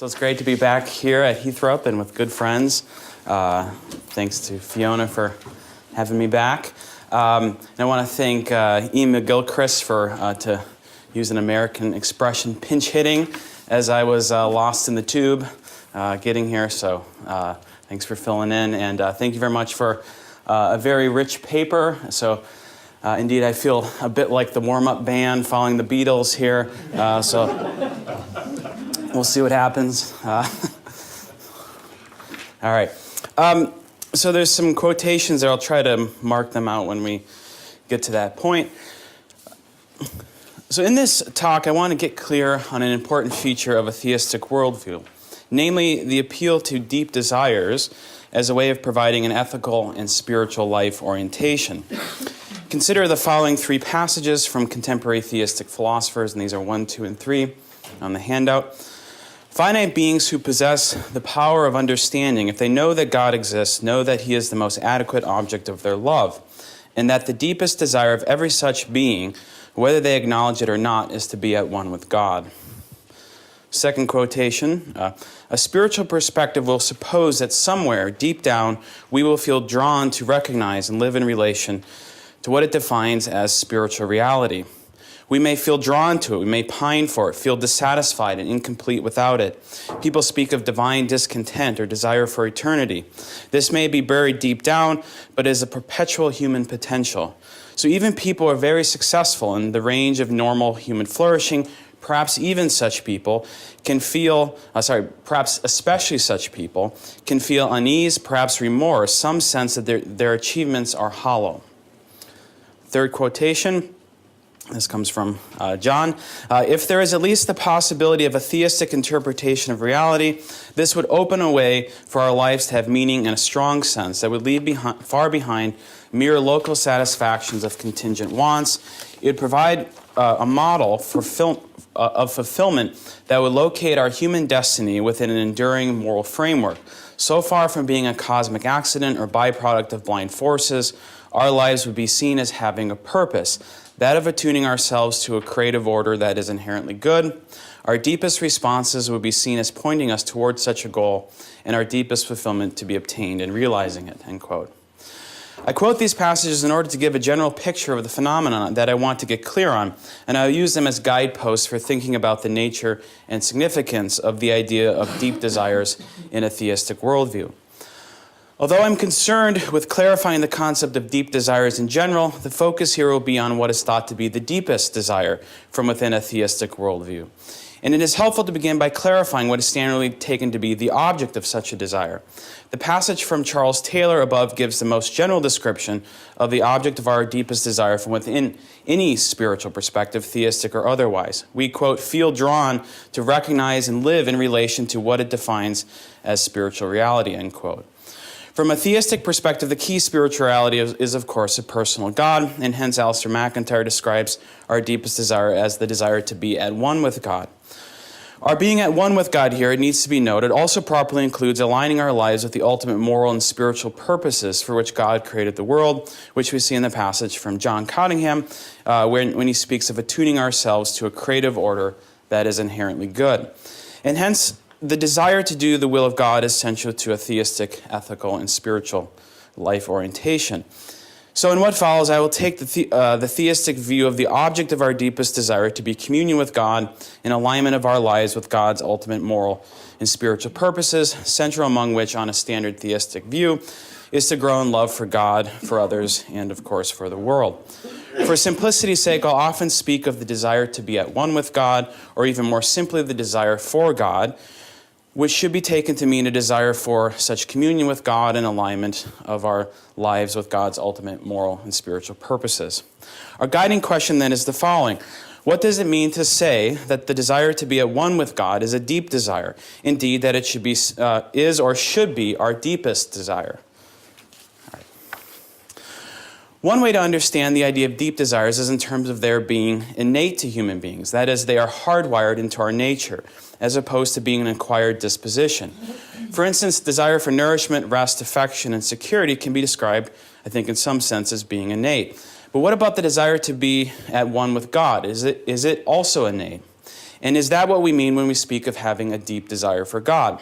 So it's great to be back here at Heythrop and with good friends. Thanks to Fiona for having me back. And I want to thank Iain McGilchrist for, to use an American expression, pinch hitting as I was lost in the tube getting here. So thanks for filling in, and thank you very much for a very rich paper. So indeed, I feel a bit like the warm-up band following the Beatles here. So we'll see what happens. All right. So there's some quotations there. I'll try to mark them out when we get to that point. So in this talk, I want to get clear on an important feature of a theistic worldview, namely the appeal to deep desires as a way of providing an ethical and spiritual life orientation. Consider the following three passages from contemporary theistic philosophers, and these are 1, 2, and 3 on the handout. Finite beings who possess the power of understanding, if they know that God exists, know that he is the most adequate object of their love, and that the deepest desire of every such being, whether they acknowledge it or not, is to be at one with God. Second quotation, a spiritual perspective will suppose that somewhere deep down we will feel drawn to recognize and live in relation to what it defines as spiritual reality. We may feel drawn to it, we may pine for it, feel dissatisfied and incomplete without it. People speak of divine discontent or desire for eternity. This may be buried deep down, but is a perpetual human potential. So even people who are very successful in the range of normal human flourishing, perhaps even such people can feel, perhaps especially such people, can feel unease, perhaps remorse, some sense that their achievements are hollow. Third quotation. This comes from John. If there is at least the possibility of a theistic interpretation of reality, this would open a way for our lives to have meaning in a strong sense that would leave far behind mere local satisfactions of contingent wants. It would provide a model of fulfillment that would locate our human destiny within an enduring moral framework. So far from being a cosmic accident or byproduct of blind forces, our lives would be seen as having a purpose, that of attuning ourselves to a creative order that is inherently good. Our deepest responses would be seen as pointing us towards such a goal, and our deepest fulfillment to be obtained in realizing it, end quote. I quote these passages in order to give a general picture of the phenomenon that I want to get clear on, and I'll use them as guideposts for thinking about the nature and significance of the idea of deep desires in a theistic worldview. Although I'm concerned with clarifying the concept of deep desires in general, the focus here will be on what is thought to be the deepest desire from within a theistic worldview. And it is helpful to begin by clarifying what is standardly taken to be the object of such a desire. The passage from Charles Taylor above gives the most general description of the object of our deepest desire from within any spiritual perspective, theistic or otherwise. We, quote, feel drawn to recognize and live in relation to what it defines as spiritual reality, end quote. From a theistic perspective, the key spirituality is, of course, a personal God, and hence Alistair McIntyre describes our deepest desire as the desire to be at one with God. Our being at one with God here, it needs to be noted, also properly includes aligning our lives with the ultimate moral and spiritual purposes for which God created the world, which we see in the passage from John Cottingham, when he speaks of attuning ourselves to a creative order that is inherently good. And hence, the desire to do the will of God is central to a theistic, ethical, and spiritual life orientation. So in what follows, I will take the theistic view of the object of our deepest desire to be communion with God and alignment of our lives with God's ultimate moral and spiritual purposes, central among which, on a standard theistic view, is to grow in love for God, for others, and of course for the world. For simplicity's sake, I'll often speak of the desire to be at one with God, or even more simply, the desire for God, which should be taken to mean a desire for such communion with God and alignment of our lives with God's ultimate moral and spiritual purposes. Our guiding question then is the following. What does it mean to say that the desire to be at one with God is a deep desire? Indeed, that it should be, is or should be our deepest desire. All right. One way to understand the idea of deep desires is in terms of their being innate to human beings. That is, they are hardwired into our nature, as opposed to being an acquired disposition. For instance, desire for nourishment, rest, affection, and security can be described, I think, in some sense as being innate. But what about the desire to be at one with God? Is it also innate? And is that what we mean when we speak of having a deep desire for God?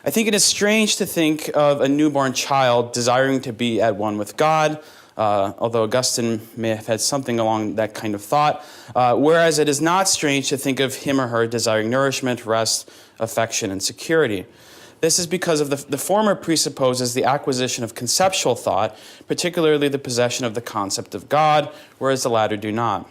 I think it is strange to think of a newborn child desiring to be at one with God, although Augustine may have had something along that kind of thought, whereas it is not strange to think of him or her desiring nourishment, rest, affection, and security. This is because of the former presupposes the acquisition of conceptual thought, particularly the possession of the concept of God, whereas the latter do not.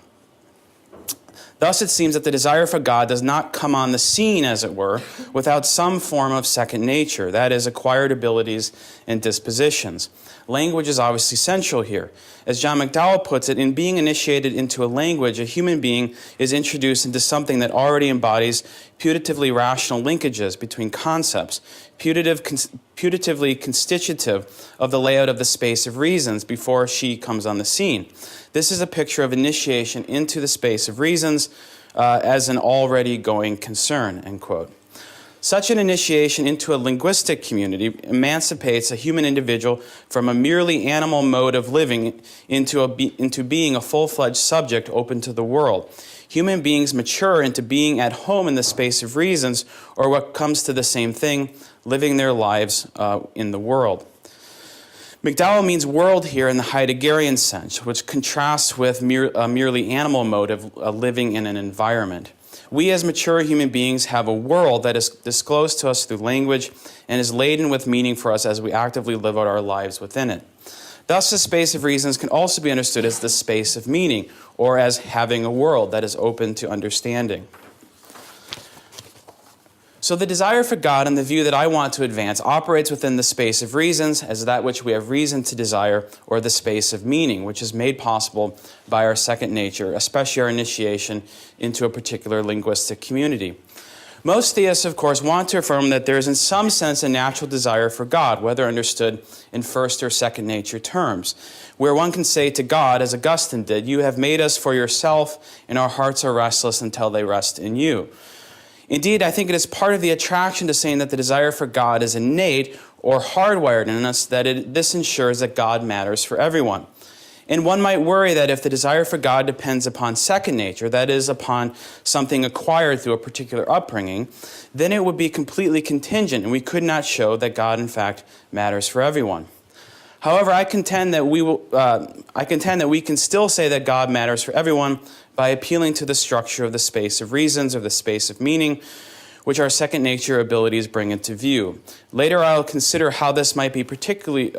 Thus, it seems that the desire for God does not come on the scene, as it were, without some form of second nature, that is, acquired abilities and dispositions. Language is obviously central here. As John McDowell puts it, in being initiated into a language, a human being is introduced into something that already embodies putatively rational linkages between concepts, putatively constitutive of the layout of the space of reasons before she comes on the scene. This is a picture of initiation into the space of reasons as an already going concern, end quote. Such an initiation into a linguistic community emancipates a human individual from a merely animal mode of living into being a full-fledged subject open to the world. Human beings mature into being at home in the space of reasons, or what comes to the same thing, living their lives in the world. McDowell means world here in the Heideggerian sense, which contrasts with a merely animal mode of living in an environment. We as mature human beings have a world that is disclosed to us through language and is laden with meaning for us as we actively live out our lives within it. Thus, the space of reasons can also be understood as the space of meaning, or as having a world that is open to understanding. So the desire for God and the view that I want to advance operates within the space of reasons as that which we have reason to desire, or the space of meaning, which is made possible by our second nature, especially our initiation into a particular linguistic community. Most theists, of course, want to affirm that there is in some sense a natural desire for God, whether understood in first or second nature terms, where one can say to God, as Augustine did, "You have made us for yourself, and our hearts are restless until they rest in you." Indeed, I think it is part of the attraction to saying that the desire for God is innate or hardwired in us, that this ensures that God matters for everyone. And one might worry that if the desire for God depends upon second nature, that is, upon something acquired through a particular upbringing, then it would be completely contingent, and we could not show that God, in fact, matters for everyone. However, I contend that we can still say that God matters for everyone by appealing to the structure of the space of reasons, or the space of meaning, which our second nature abilities bring into view. Later, I'll consider how this might be particularly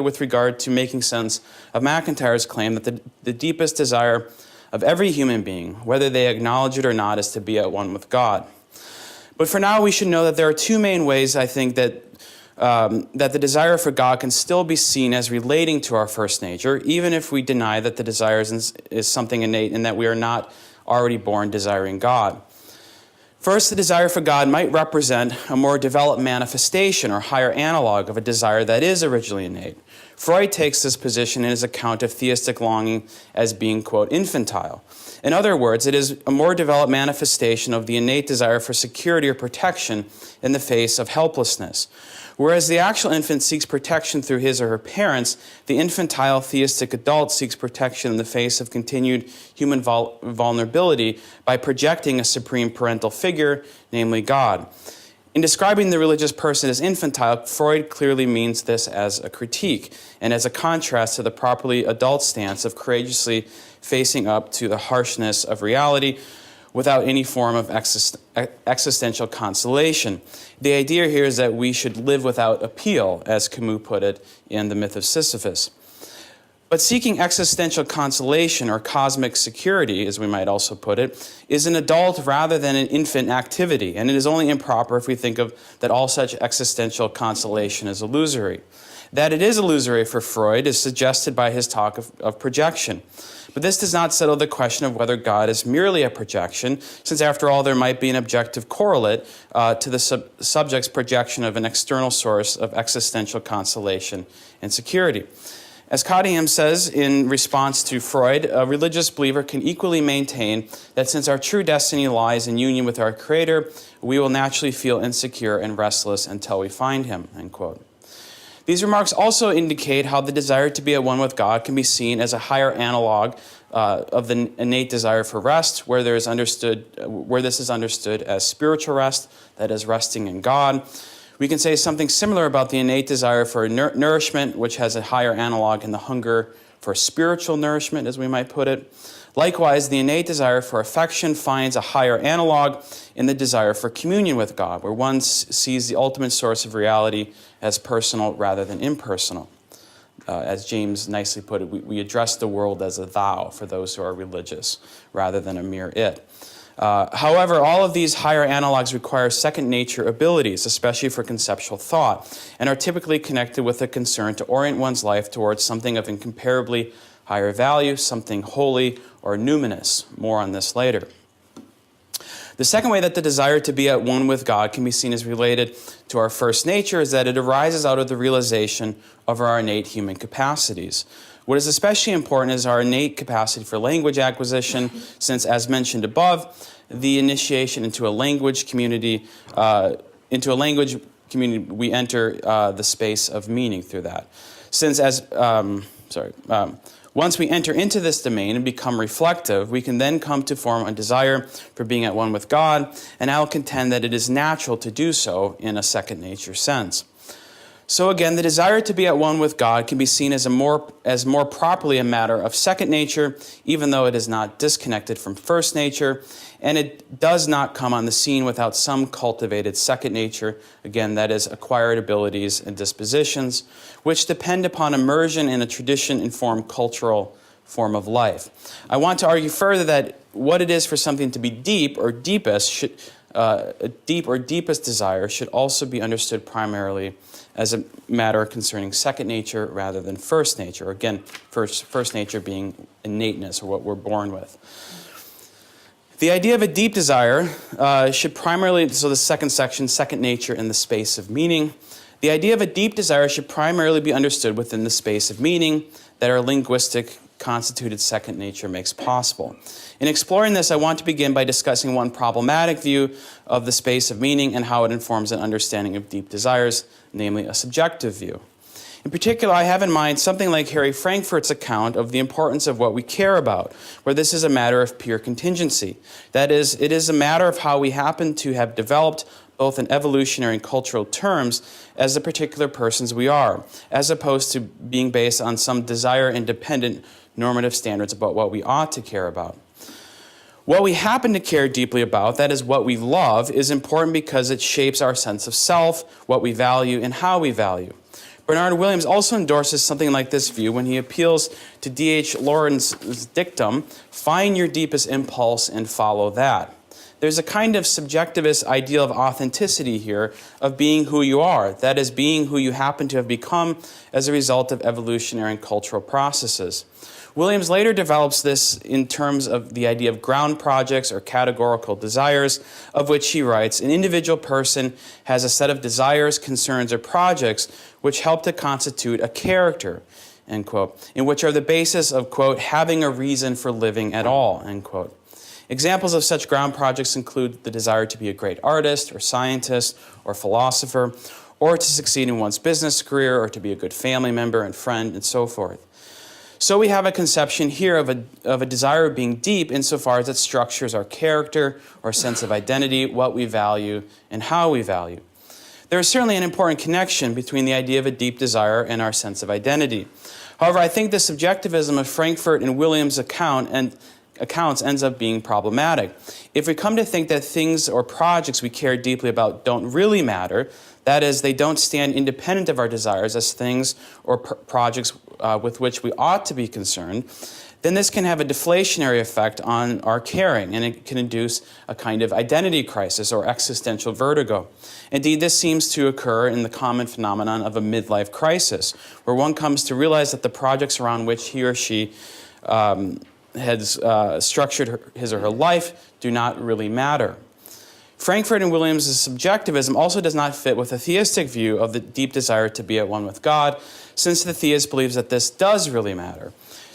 with regard to making sense of MacIntyre's claim that the deepest desire of every human being, whether they acknowledge it or not, is to be at one with God. But for now, we should know that there are two main ways, I think, that the desire for God can still be seen as relating to our first nature, even if we deny that the desire is something innate and that we are not already born desiring God. First, the desire for God might represent a more developed manifestation or higher analog of a desire that is originally innate. Freud takes this position in his account of theistic longing as being, quote, infantile. In other words, it is a more developed manifestation of the innate desire for security or protection in the face of helplessness. Whereas the actual infant seeks protection through his or her parents, the infantile theistic adult seeks protection in the face of continued human vulnerability by projecting a supreme parental figure, namely God. In describing the religious person as infantile, Freud clearly means this as a critique and as a contrast to the properly adult stance of courageously facing up to the harshness of reality without any form of existential consolation. The idea here is that we should live without appeal, as Camus put it in The Myth of Sisyphus. But seeking existential consolation, or cosmic security, as we might also put it, is an adult rather than an infant activity, and it is only improper if we think of that all such existential consolation is illusory. That it is illusory for Freud is suggested by his talk of projection. But this does not settle the question of whether God is merely a projection, since after all there might be an objective correlate to the subject's projection of an external source of existential consolation and security. As Cottingham says in response to Freud, a religious believer can equally maintain that since our true destiny lies in union with our Creator, we will naturally feel insecure and restless until we find Him, end quote. These remarks also indicate how the desire to be at one with God can be seen as a higher analog of the innate desire for rest, where this is understood as spiritual rest, that is, resting in God. We can say something similar about the innate desire for nourishment, which has a higher analog in the hunger for spiritual nourishment, as we might put it. Likewise, the innate desire for affection finds a higher analog in the desire for communion with God, where one sees the ultimate source of reality as personal rather than impersonal. As James nicely put it, we address the world as a thou for those who are religious, rather than a mere it. However, all of these higher analogs require second nature abilities, especially for conceptual thought, and are typically connected with a concern to orient one's life towards something of incomparably higher value, something holy or numinous. More on this later. The second way that the desire to be at one with God can be seen as related to our first nature is that it arises out of the realization of our innate human capacities. What is especially important is our innate capacity for language acquisition, since, as mentioned above, the initiation into a language community, we enter the space of meaning through that. Once we enter into this domain and become reflective, we can then come to form a desire for being at one with God, and I will contend that it is natural to do so in a second nature sense. So again, the desire to be at one with God can be seen as more properly a matter of second nature, even though it is not disconnected from first nature, and it does not come on the scene without some cultivated second nature, again, that is, acquired abilities and dispositions, which depend upon immersion in a tradition-informed cultural form of life. I want to argue further that what it is for something to be deep or deepest a deep or deepest desire should also be understood primarily as a matter concerning second nature rather than first nature. Again, first nature being innateness, or what we're born with. The idea of a deep desire should primarily, so the second section, second nature in the space of meaning. The idea of a deep desire should primarily be understood within the space of meaning that our linguistic constituted second nature makes possible. In exploring this, I want to begin by discussing one problematic view of the space of meaning and how it informs an understanding of deep desires, namely a subjective view. In particular, I have in mind something like Harry Frankfurt's account of the importance of what we care about, where this is a matter of pure contingency. That is, it is a matter of how we happen to have developed, both in evolutionary and cultural terms, as the particular persons we are, as opposed to being based on some desire-independent normative standards about what we ought to care about. What we happen to care deeply about, that is what we love, is important because it shapes our sense of self, what we value, and how we value. Bernard Williams also endorses something like this view when he appeals to D.H. Lawrence's dictum, "Find your deepest impulse and follow that." There's a kind of subjectivist ideal of authenticity here, of being who you are, that is, being who you happen to have become as a result of evolutionary and cultural processes. Williams later develops this in terms of the idea of ground projects or categorical desires, of which he writes, "An individual person has a set of desires, concerns, or projects which help to constitute a character," end quote, and which are the basis of, quote, "having a reason for living at all," end quote. Examples of such ground projects include the desire to be a great artist or scientist or philosopher, or to succeed in one's business career, or to be a good family member and friend, and so forth. So we have a conception here of a desire of being deep insofar as it structures our character, our sense of identity, what we value, and how we value. There is certainly an important connection between the idea of a deep desire and our sense of identity. However, I think the subjectivism of Frankfurt and Williams' accounts ends up being problematic. If we come to think that things or projects we care deeply about don't really matter, that is, they don't stand independent of our desires as things or projects with which we ought to be concerned, then this can have a deflationary effect on our caring, and it can induce a kind of identity crisis or existential vertigo. Indeed, this seems to occur in the common phenomenon of a midlife crisis, where one comes to realize that the projects around which he or she has structured his or her life do not really matter. Frankfurt and Williams' subjectivism also does not fit with a theistic view of the deep desire to be at one with God, since the theist believes that this does really matter.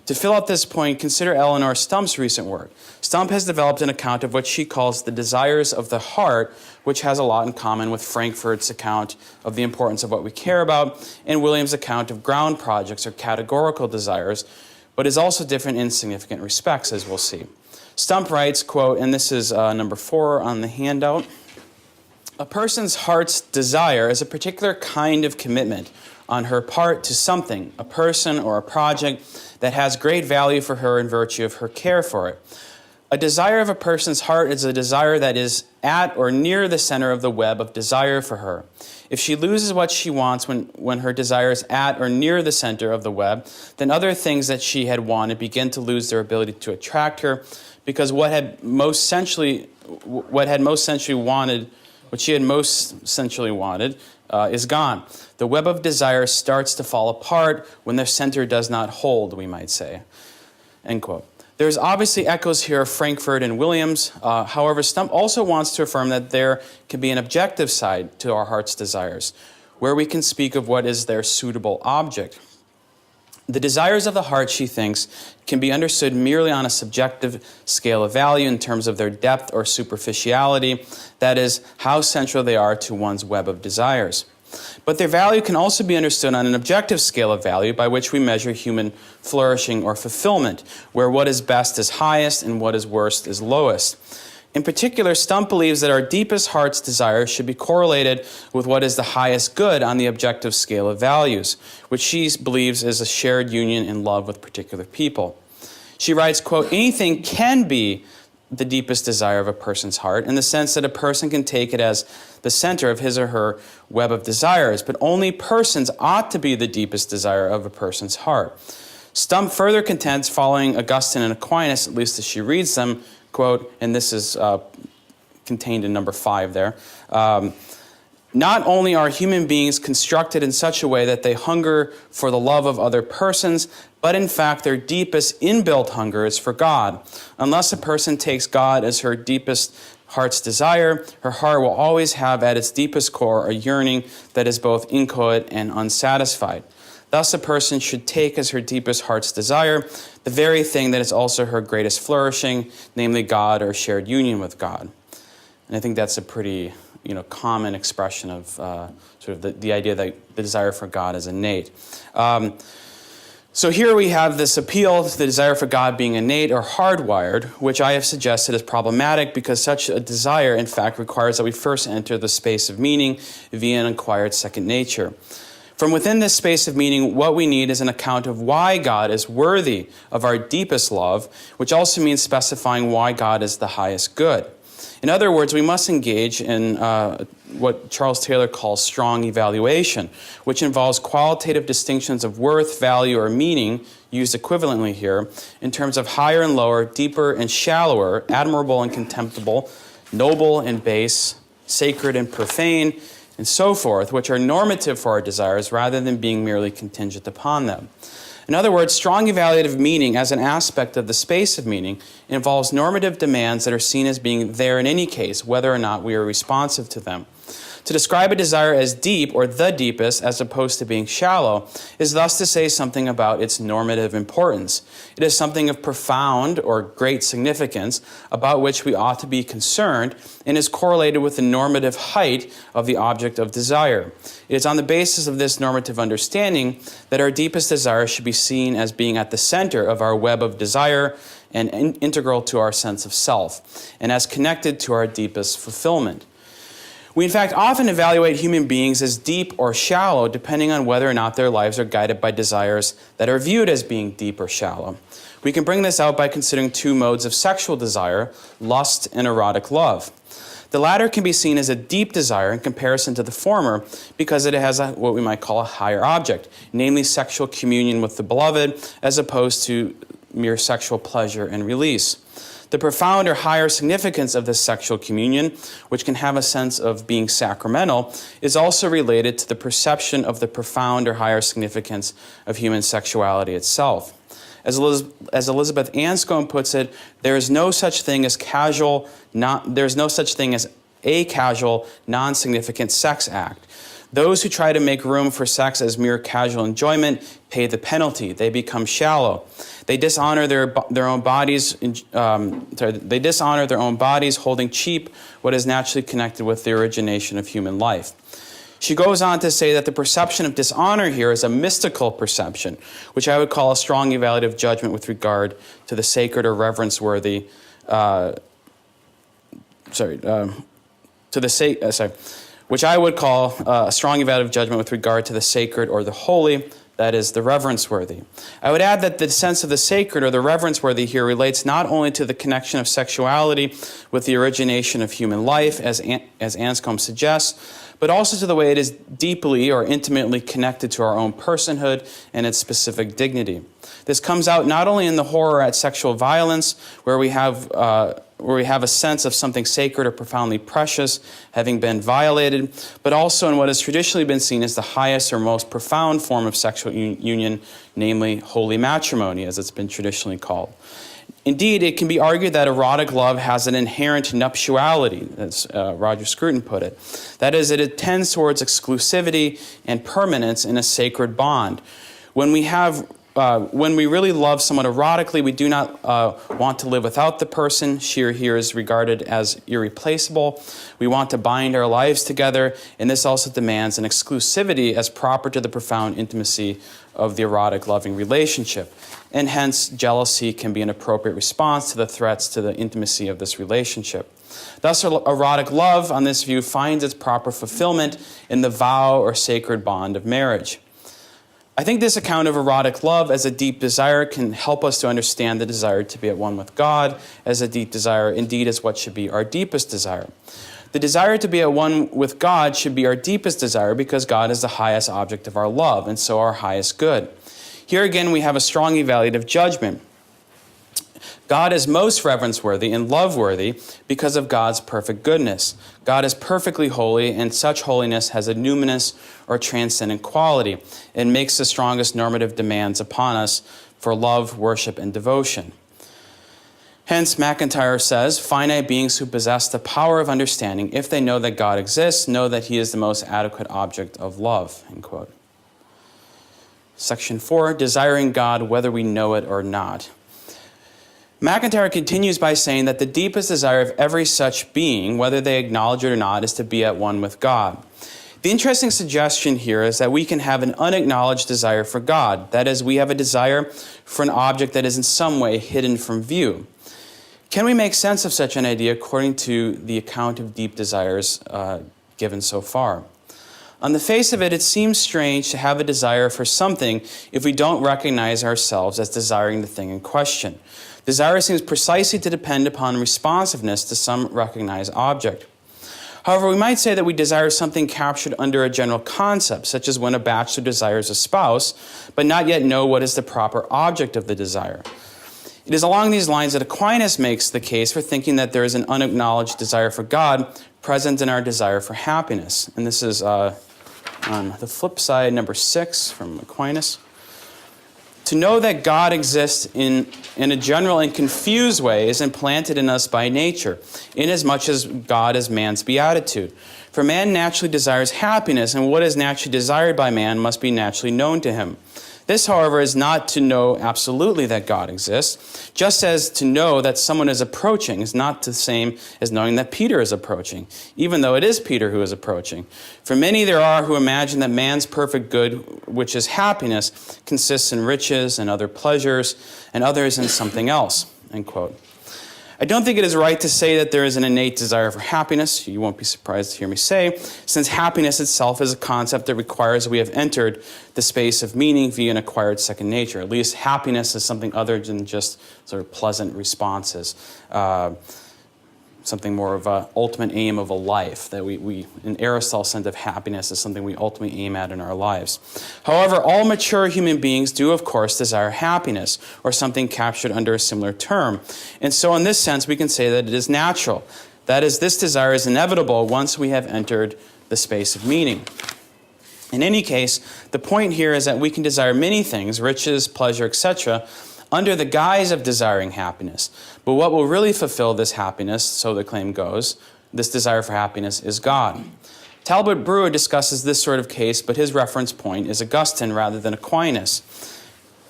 To fill out this point, consider Eleanor Stump's recent work. Stump has developed an account of what she calls the desires of the heart, which has a lot in common with Frankfurt's account of the importance of what we care about and William's account of ground projects or categorical desires, but is also different in significant respects, as we'll see. Stump writes, quote, and this is number 4 on the handout, "A person's heart's desire is a particular kind of commitment on her part to something, a person or a project, that has great value for her in virtue of her care for it. A desire of a person's heart is a desire that is at or near the center of the web of desire for her. If she loses what she wants when her desire is at or near the center of the web, then other things that she had wanted begin to lose their ability to attract her, because what she had most essentially wanted is gone. The web of desire starts to fall apart when the center does not hold, we might say." End quote. There's obviously echoes here of Frankfurt and Williams. However, Stump also wants to affirm that there can be an objective side to our heart's desires, where we can speak of what is their suitable object. The desires of the heart, she thinks, can be understood merely on a subjective scale of value in terms of their depth or superficiality, that is, how central they are to one's web of desires. But their value can also be understood on an objective scale of value by which we measure human flourishing or fulfillment, where what is best is highest and what is worst is lowest. In particular, Stump believes that our deepest heart's desire should be correlated with what is the highest good on the objective scale of values, which she believes is a shared union in love with particular people. She writes, quote, "Anything can be the deepest desire of a person's heart in the sense that a person can take it as the center of his or her web of desires, but only persons ought to be the deepest desire of a person's heart." Stump further contends, following Augustine and Aquinas, at least as she reads them, quote, and this is contained in number 5 there, "Not only are human beings constructed in such a way that they hunger for the love of other persons, but in fact their deepest inbuilt hunger is for God. Unless a person takes God as her deepest heart's desire, her heart will always have at its deepest core a yearning that is both inchoate and unsatisfied. Thus a person should take as her deepest heart's desire the very thing that is also her greatest flourishing, namely God or shared union with God." And I think that's a pretty common expression of sort of the idea that the desire for God is innate. So here we have this appeal to the desire for God being innate or hardwired, which I have suggested is problematic because such a desire, in fact, requires that we first enter the space of meaning via an acquired second nature. From within this space of meaning, what we need is an account of why God is worthy of our deepest love, which also means specifying why God is the highest good. In other words, we must engage in what Charles Taylor calls strong evaluation, which involves qualitative distinctions of worth, value, or meaning, used equivalently here, in terms of higher and lower, deeper and shallower, admirable and contemptible, noble and base, sacred and profane, and so forth, which are normative for our desires rather than being merely contingent upon them. In other words, strong evaluative meaning as an aspect of the space of meaning involves normative demands that are seen as being there in any case, whether or not we are responsive to them. To describe a desire as deep or the deepest as opposed to being shallow is thus to say something about its normative importance. It is something of profound or great significance about which we ought to be concerned and is correlated with the normative height of the object of desire. It is on the basis of this normative understanding that our deepest desire should be seen as being at the center of our web of desire and integral to our sense of self, and as connected to our deepest fulfillment. We, in fact, often evaluate human beings as deep or shallow depending on whether or not their lives are guided by desires that are viewed as being deep or shallow. We can bring this out by considering two modes of sexual desire, lust and erotic love. The latter can be seen as a deep desire in comparison to the former because it has what we might call a higher object, namely sexual communion with the beloved, as opposed to mere sexual pleasure and release. The profound or higher significance of this sexual communion, which can have a sense of being sacramental, is also related to the perception of the profound or higher significance of human sexuality itself. As Elizabeth Anscombe puts it, there is no such thing as a casual, non-significant sex act. Those who try to make room for sex as mere casual enjoyment pay the penalty. They become shallow. They dishonor their own bodies. They dishonor their own bodies, holding cheap what is naturally connected with the origination of human life. She goes on to say that the perception of dishonor here is a mystical perception, which I would call a strong evaluative judgment with regard to the sacred or reverence-worthy. Which I would call a strong evaluative judgment with regard to the sacred or the holy, that is, the reverence-worthy. I would add that the sense of the sacred or the reverence-worthy here relates not only to the connection of sexuality with the origination of human life, as Anscombe suggests, but also to the way it is deeply or intimately connected to our own personhood and its specific dignity. This comes out not only in the horror at sexual violence, where we have a sense of something sacred or profoundly precious having been violated, but also in what has traditionally been seen as the highest or most profound form of sexual union, namely holy matrimony, as it's been traditionally called. Indeed, it can be argued that erotic love has an inherent nuptiality, as Roger Scruton put it. That is, it tends towards exclusivity and permanence in a sacred bond. When we really love someone erotically, we do not want to live without the person. She or he is regarded as irreplaceable. We want to bind our lives together, and this also demands an exclusivity as proper to the profound intimacy of the erotic loving relationship. And hence, jealousy can be an appropriate response to the threats to the intimacy of this relationship. Thus, erotic love, on this view, finds its proper fulfillment in the vow or sacred bond of marriage. I think this account of erotic love as a deep desire can help us to understand the desire to be at one with God as a deep desire, indeed, is what should be our deepest desire. The desire to be at one with God should be our deepest desire because God is the highest object of our love and so our highest good. Here again, we have a strong evaluative judgment. God is most reverence-worthy and love-worthy because of God's perfect goodness. God is perfectly holy, and such holiness has a numinous or transcendent quality and makes the strongest normative demands upon us for love, worship, and devotion. Hence, McIntyre says, finite beings who possess the power of understanding, if they know that God exists, know that he is the most adequate object of love, end quote. Section 4, desiring God whether we know it or not. McIntyre continues by saying that the deepest desire of every such being, whether they acknowledge it or not, is to be at one with God. The interesting suggestion here is that we can have an unacknowledged desire for God. That is, we have a desire for an object that is in some way hidden from view. Can we make sense of such an idea according to the account of deep desires given so far? On the face of it, it seems strange to have a desire for something if we don't recognize ourselves as desiring the thing in question. Desire seems precisely to depend upon responsiveness to some recognized object. However, we might say that we desire something captured under a general concept, such as when a bachelor desires a spouse, but not yet know what is the proper object of the desire. It is along these lines that Aquinas makes the case for thinking that there is an unacknowledged desire for God present in our desire for happiness. And this is on the flip side, number 6 from Aquinas. To know that God exists in a general and confused way is implanted in us by nature, inasmuch as God is man's beatitude. For man naturally desires happiness, and what is naturally desired by man must be naturally known to him. This, however, is not to know absolutely that God exists, just as to know that someone is approaching is not the same as knowing that Peter is approaching, even though it is Peter who is approaching. For many there are who imagine that man's perfect good, which is happiness, consists in riches and other pleasures, and others in something else, end quote. I don't think it is right to say that there is an innate desire for happiness. You won't be surprised to hear me say, since happiness itself is a concept that requires we have entered the space of meaning via an acquired second nature. At least happiness is something other than just sort of pleasant responses, something more of an ultimate aim of a life, that we in Aristotle's sense of happiness is something we ultimately aim at in our lives. However, all mature human beings do, of course, desire happiness, or something captured under a similar term. And so in this sense, we can say that it is natural. That is, this desire is inevitable once we have entered the space of meaning. In any case, the point here is that we can desire many things, riches, pleasure, etc., under the guise of desiring happiness. But what will really fulfill this happiness, so the claim goes, this desire for happiness, is God. Talbot Brewer discusses this sort of case, but his reference point is Augustine rather than Aquinas.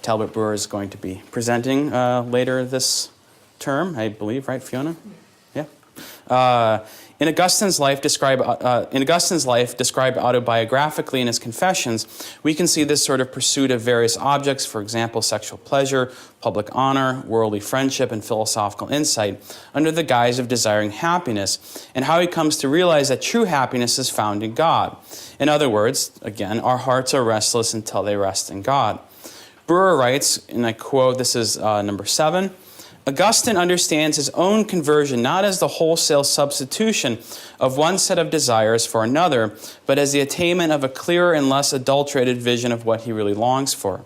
Talbot Brewer is going to be presenting later this term, I believe, right, Fiona? Yeah. In Augustine's life, described autobiographically in his Confessions, we can see this sort of pursuit of various objects, for example, sexual pleasure, public honor, worldly friendship, and philosophical insight, under the guise of desiring happiness, and how he comes to realize that true happiness is found in God. In other words, again, our hearts are restless until they rest in God. Brewer writes, and I quote, this is number 7, Augustine understands his own conversion not as the wholesale substitution of one set of desires for another, but as the attainment of a clearer and less adulterated vision of what he really longs for.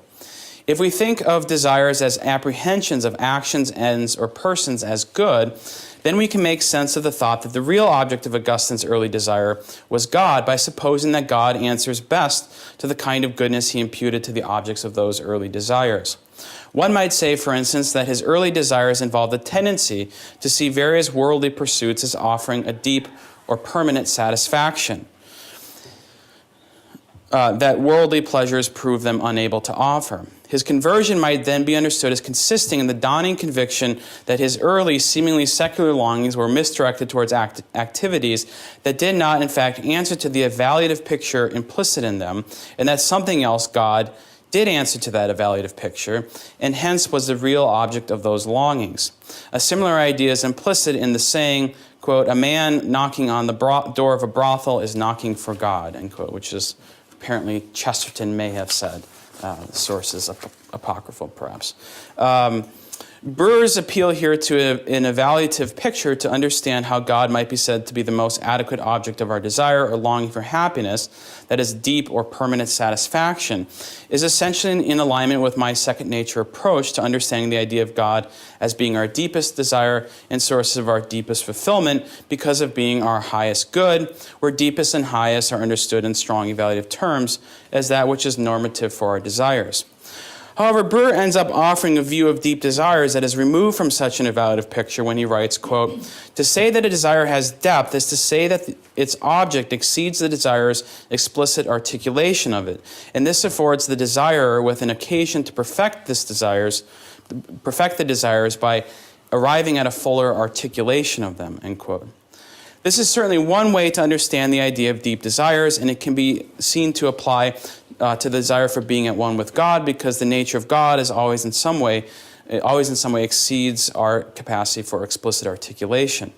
If we think of desires as apprehensions of actions, ends, or persons as good, then we can make sense of the thought that the real object of Augustine's early desire was God by supposing that God answers best to the kind of goodness he imputed to the objects of those early desires. One might say, for instance, that his early desires involved a tendency to see various worldly pursuits as offering a deep or permanent satisfaction that worldly pleasures prove them unable to offer. His conversion might then be understood as consisting in the dawning conviction that his early, seemingly secular longings were misdirected towards activities that did not, in fact, answer to the evaluative picture implicit in them, and that something else, God, did answer to that evaluative picture, and hence was the real object of those longings. A similar idea is implicit in the saying, quote, a man knocking on the door of a brothel is knocking for God, end quote, which is apparently Chesterton may have said. The source is apocryphal, perhaps. Brewer's appeal here to an evaluative picture to understand how God might be said to be the most adequate object of our desire or longing for happiness, that is deep or permanent satisfaction, is essentially in alignment with my second nature approach to understanding the idea of God as being our deepest desire and source of our deepest fulfillment because of being our highest good, where deepest and highest are understood in strong evaluative terms as that which is normative for our desires. However, Brewer ends up offering a view of deep desires that is removed from such an evaluative picture when he writes, quote, to say that a desire has depth is to say that its object exceeds the desire's explicit articulation of it, and this affords the desirer with an occasion to perfect the desires by arriving at a fuller articulation of them, end quote. This is certainly one way to understand the idea of deep desires, and it can be seen to apply to the desire for being at one with God, because the nature of God is always in some way exceeds our capacity for explicit articulation.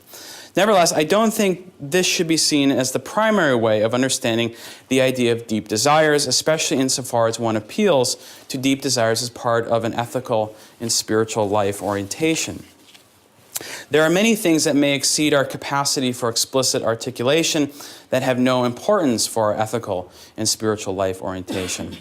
Nevertheless, I don't think this should be seen as the primary way of understanding the idea of deep desires, especially insofar as one appeals to deep desires as part of an ethical and spiritual life orientation. There are many things that may exceed our capacity for explicit articulation that have no importance for our ethical and spiritual life orientation.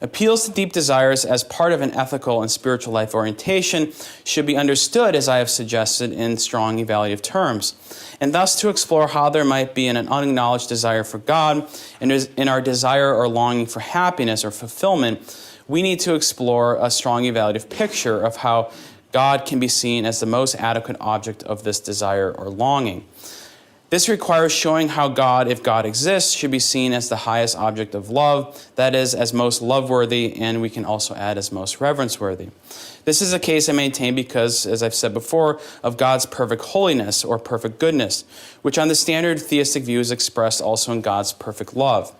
Appeals to deep desires as part of an ethical and spiritual life orientation should be understood, as I have suggested, in strong evaluative terms, and thus to explore how there might be an unacknowledged desire for God, and in our desire or longing for happiness or fulfillment, we need to explore a strong evaluative picture of how God can be seen as the most adequate object of this desire or longing. This requires showing how God, if God exists, should be seen as the highest object of love, that is, as most love-worthy, and we can also add as most reverence-worthy. This is a case I maintain because, as I've said before, of God's perfect holiness or perfect goodness, which on the standard theistic view is expressed also in God's perfect love.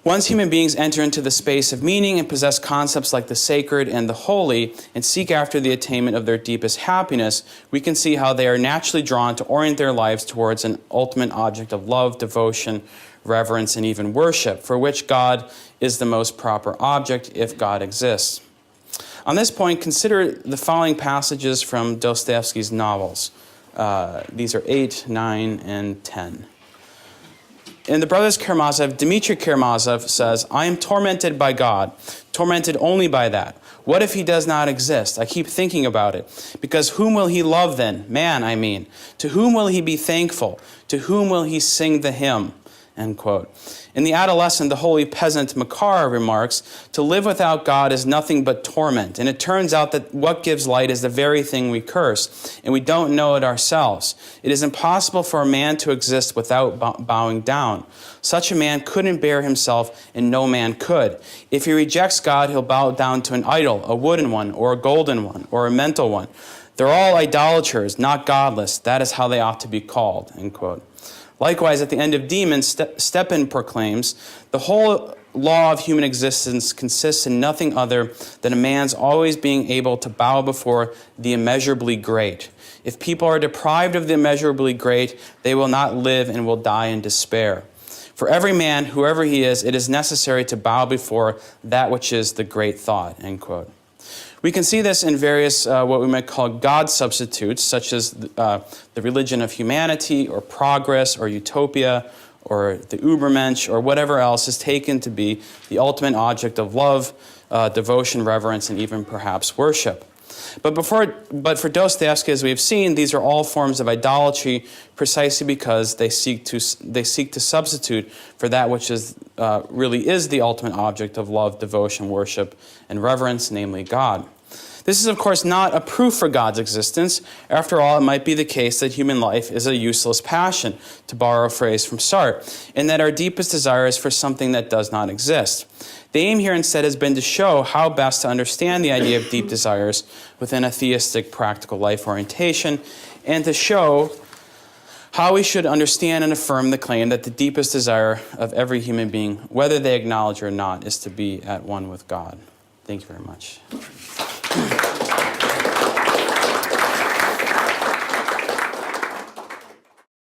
Once human beings enter into the space of meaning and possess concepts like the sacred and the holy and seek after the attainment of their deepest happiness, we can see how they are naturally drawn to orient their lives towards an ultimate object of love, devotion, reverence, and even worship, for which God is the most proper object if God exists. On this point, consider the following passages from Dostoevsky's novels. These are 8, 9, and 10. In The Brothers Karamazov, Dmitry Karamazov says, I am tormented by God, tormented only by that. What if he does not exist? I keep thinking about it. Because whom will he love then? Man, I mean. To whom will he be thankful? To whom will he sing the hymn? End quote. In The Adolescent, the holy peasant Makar remarks, "To live without God is nothing but torment, and it turns out that what gives light is the very thing we curse, and we don't know it ourselves. It is impossible for a man to exist without bowing down. Such a man couldn't bear himself, and no man could. If he rejects God, he'll bow down to an idol, a wooden one, or a golden one, or a mental one. They're all idolaters, not godless. That is how they ought to be called." End quote. Likewise, at the end of Demons, Stepin proclaims, "The whole law of human existence consists in nothing other than a man's always being able to bow before the immeasurably great. If people are deprived of the immeasurably great, they will not live and will die in despair. For every man, whoever he is, it is necessary to bow before that which is the great thought." End quote. We can see this in various what we might call God substitutes, such as the religion of humanity, or progress, or utopia, or the Übermensch, or whatever else is taken to be the ultimate object of love, devotion, reverence, and even perhaps worship. But for Dostoevsky, as we've seen, these are all forms of idolatry, precisely because they seek to substitute for that which is really is the ultimate object of love, devotion, worship, and reverence, namely God. This is, of course, not a proof for God's existence. After all, it might be the case that human life is a useless passion, to borrow a phrase from Sartre, and that our deepest desire is for something that does not exist. The aim here instead has been to show how best to understand the idea of deep desires within a theistic practical life orientation, and to show how we should understand and affirm the claim that the deepest desire of every human being, whether they acknowledge or not, is to be at one with God. Thank you very much.